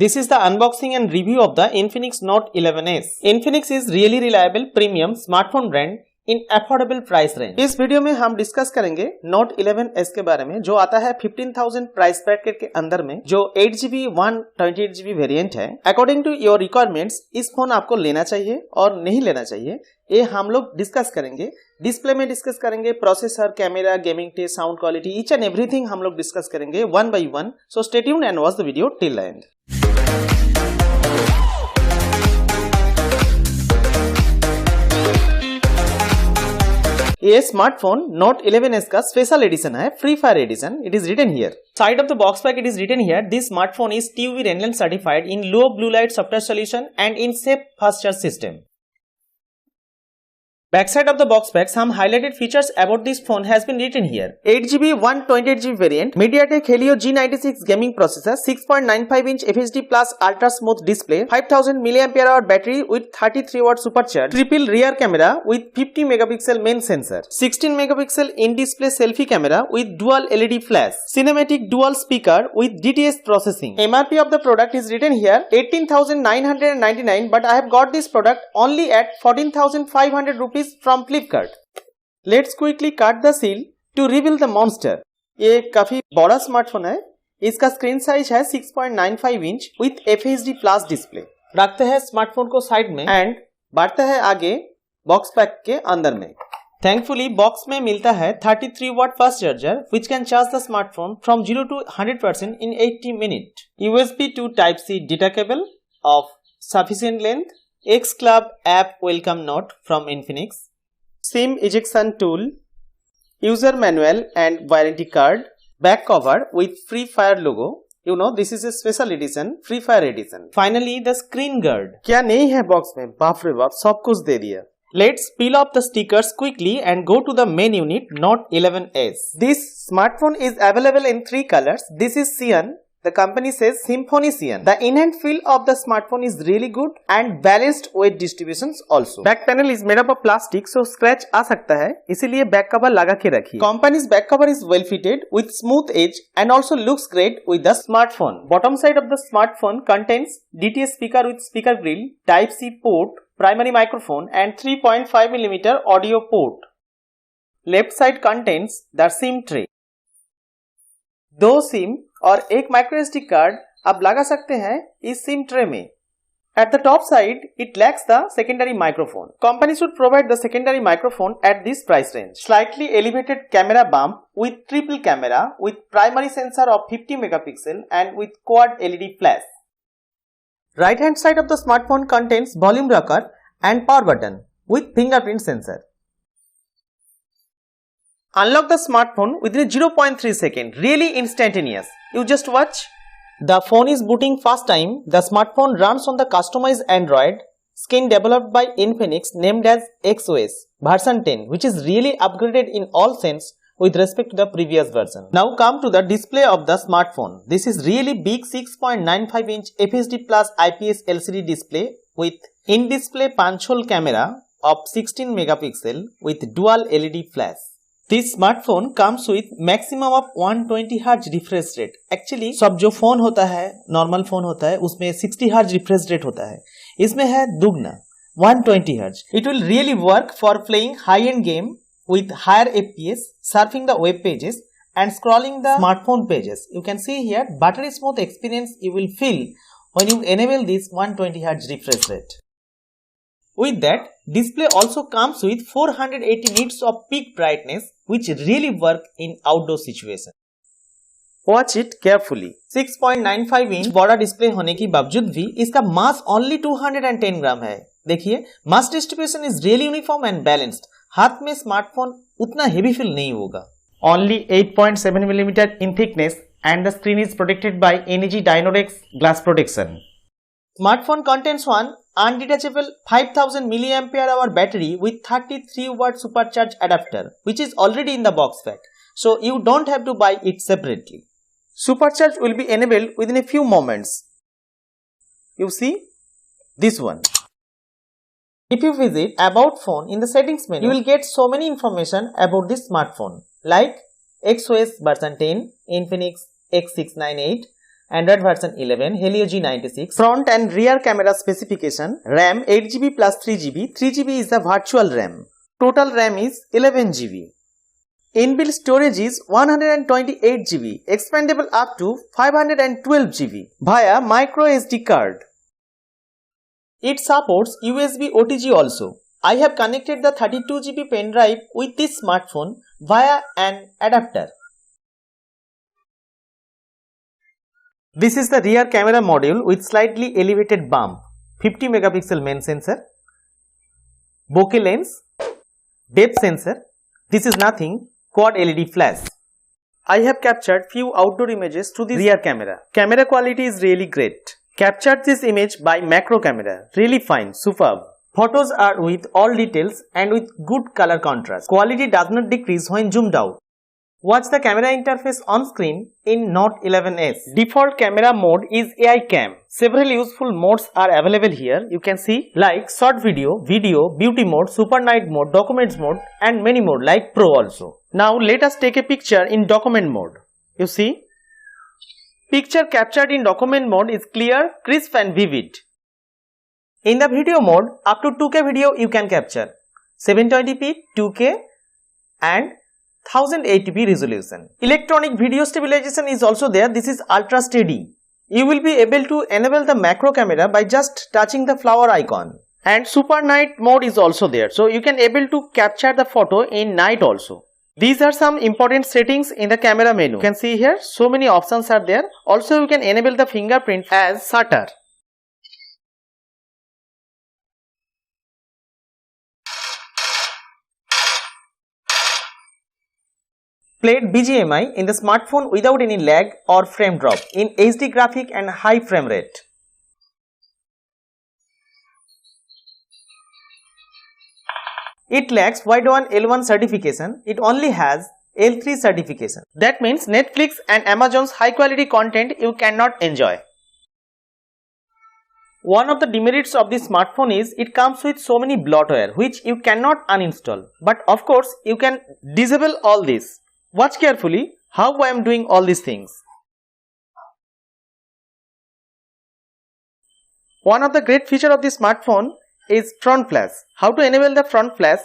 This is the unboxing and review of the Infinix Note 11s. Infinix is really reliable premium smartphone brand in affordable price range. इस video में हम discuss करेंगे Note 11s के बारे में, जो आता है 15,000 प्राइस ब्रैकेट के अंदर में, जो 8GB 128GB वेरिएंट है। अकॉर्डिंग टू योर रिक्वायरमेंट्स इस फोन आपको लेना चाहिए और नहीं लेना चाहिए, ये हम लोग डिस्कस करेंगे। डिस्प्ले में डिस्कस करेंगे, processor, camera, gaming test, sound quality, each and everything हम लोग डिस्कस करेंगे one by one. So stay tuned and watch the video till the end. ये स्मार्टफोन Note 11s का स्पेशल एडिशन है, free fire edition. It is written here side of the box pack, it is written here this smartphone is TUV Renland certified in low blue light software solution and in safe fast charge system. Backside of the box pack, some highlighted features about this phone has been written here. 8GB 128GB variant, MediaTek Helio G96 gaming processor, 6.95-inch FHD plus ultra smooth display, 5000 mAh battery with 33W supercharge, triple rear camera with 50 megapixel main sensor, 16 megapixel in-display selfie camera with dual LED flash, cinematic dual speaker with DTS processing. MRP of the product is written here 18,999, but I have got this product only at 14,500 rupees from Flipkart. Let's quickly cut the seal to reveal the monster. ये काफी बड़ा smartphone है। इसका screen size है 6.95 inch with FHD plus display. रखते हैं smartphone को side में एंड बढ़ते हैं आगे बॉक्स पैक के अंदर में। थैंकफुली बॉक्स में मिलता है 33W fast charger which can charge the smartphone from 0 to 100% in 80 minutes. USB to Type-C data cable of sufficient length. X Club app welcome note from Infinix, SIM ejection tool, user manual and warranty card, back cover with Free Fire logo. You know this is a special edition, Free Fire edition. Finally the screen guard. क्या नहीं है box में? बाप रे बाप, सब कुछ दे दिया। Let's peel off the stickers quickly and go to the main unit, Note 11s. This smartphone is available in 3 colors. This is cyan. The company says Symphony Cyan. The in-hand feel of the smartphone is really good and balanced weight distributions also. Back panel is made up of plastic, so scratch आ सकता है, इसीलिए back cover लगा के रखिए। Company's back cover is well fitted with smooth edge and also looks great with the smartphone. Bottom side of the smartphone contains DTS speaker with speaker grill, Type-C port, primary microphone and 3.5mm audio port. Left side contains the SIM tray. 2 SIM और एक micro SD card आप लगा सकते हैं इस SIM tray में। At the top side, it lacks the secondary microphone. Company should provide the secondary microphone at this price range. Slightly elevated camera bump with triple camera with primary sensor of 50 megapixel and with quad LED flash. Right hand side of the smartphone contains volume rocker and power button with fingerprint sensor. Unlock the smartphone within 0.3 seconds, really instantaneous. You just watch. The phone is booting first time. The smartphone runs on the customized Android skin developed by Infinix named as XOS version 10, which is really upgraded in all sense with respect to the previous version. Now come to the display of the smartphone. This is really big 6.95-inch FHD plus IPS LCD display with in-display punch hole camera of 16 megapixel with dual LED flash. This smartphone comes with maximum of 120Hz refresh rate. Actually सब जो phone होता है, normal phone होता है, उसमें 60Hz refresh rate होता है, इसमें है दुगना 120Hz. It will really work for playing high-end game with higher FPS, surfing the web pages and scrolling the smartphone pages. You can see here buttery smooth experience you will feel when you enable this 120Hz refresh rate. With that, display also comes with 480 nits of peak brightness which really work in outdoor situation. Watch it carefully. 6.95 inch बड़ा display होने की बावजूद भी इसका मास only 210 ग्राम है। देखिए, mass distribution is really uniform and balanced. हाथ में स्मार्टफोन उतना हेवी फील नहीं होगा। Only 8.7mm in thickness and the screen is protected by NEG Dynorex glass protection. Smartphone contains one undetachable 5000 mAh battery with 33W supercharge adapter, which is already in the box pack, so you don't have to buy it separately. Supercharge will be enabled within a few moments. You see this one. If you visit About Phone in the settings menu, you will get so many information about this smartphone like XOS version 10, Infinix X698 Android version 11, Helio G96. Front and rear camera specification: RAM 8GB plus 3GB. 3GB is the virtual RAM. Total RAM is 11GB. Inbuilt storage is 128GB, expandable up to 512GB via micro SD card. It supports USB OTG also. I have connected the 32GB pen drive with this smartphone via an adapter. This is the rear camera module with slightly elevated bump, 50 megapixel main sensor, bokeh lens, depth sensor. This is nothing, quad LED flash. I have captured few outdoor images through the rear camera. Camera quality is really great. Captured this image by macro camera. Really fine, superb. Photos are with all details and with good color contrast. Quality does not decrease when zoomed out. Watch the camera interface on screen in Note 11s. Default camera mode is AI cam. Several useful modes are available here. You can see like short video, beauty mode, super night mode, documents mode and many more like Pro also. Now let us take a picture in document mode. You see, picture captured in document mode is clear, crisp and vivid. In the video mode, up to 2K video you can capture, 720p, 2K and 1080p resolution. Electronic video stabilization is also there. This is ultra steady. You will be able to enable the macro camera by just touching the flower icon. And super night mode is also there. So you can able to capture the photo in night also. These are some important settings in the camera menu. You can see here so many options are there. Also you can enable the fingerprint as shutter. Played BGMI in the smartphone without any lag or frame drop in HD graphic and high frame rate. It lacks WIDE1 L1 certification. It only has L3 certification. That means Netflix and Amazon's high quality content you cannot enjoy. One of the demerits of this smartphone is it comes with so many bloatware which you cannot uninstall. But of course you can disable all this. Watch carefully how I am doing all these things. One of the great features of this smartphone is front flash. How to enable the front flash,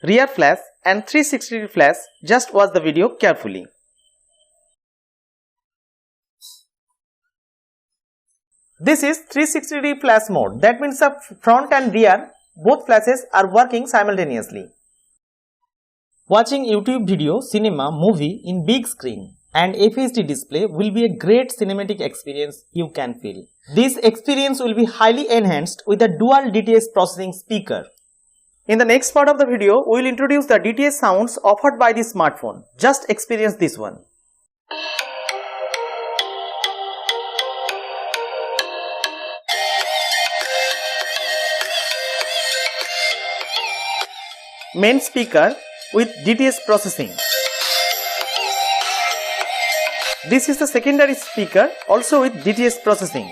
rear flash and 360 flash, just watch the video carefully. This is 360 flash mode. That means the front and rear both flashes are working simultaneously. Watching YouTube video, cinema, movie in big screen and FHD display will be a great cinematic experience you can feel. This experience will be highly enhanced with a dual DTS processing speaker. In the next part of the video, we will introduce the DTS sounds offered by this smartphone. Just experience this one. Main speaker with DTS processing. This is the secondary speaker also with DTS processing.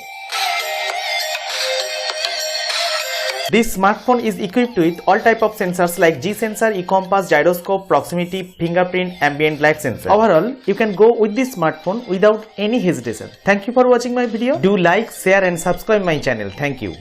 This smartphone is equipped with all type of sensors like G sensor, E-compass, gyroscope, proximity, fingerprint, ambient light sensor. Overall, you can go with this smartphone without any hesitation. Thank you for watching my video. Do like, share and subscribe my channel. Thank you.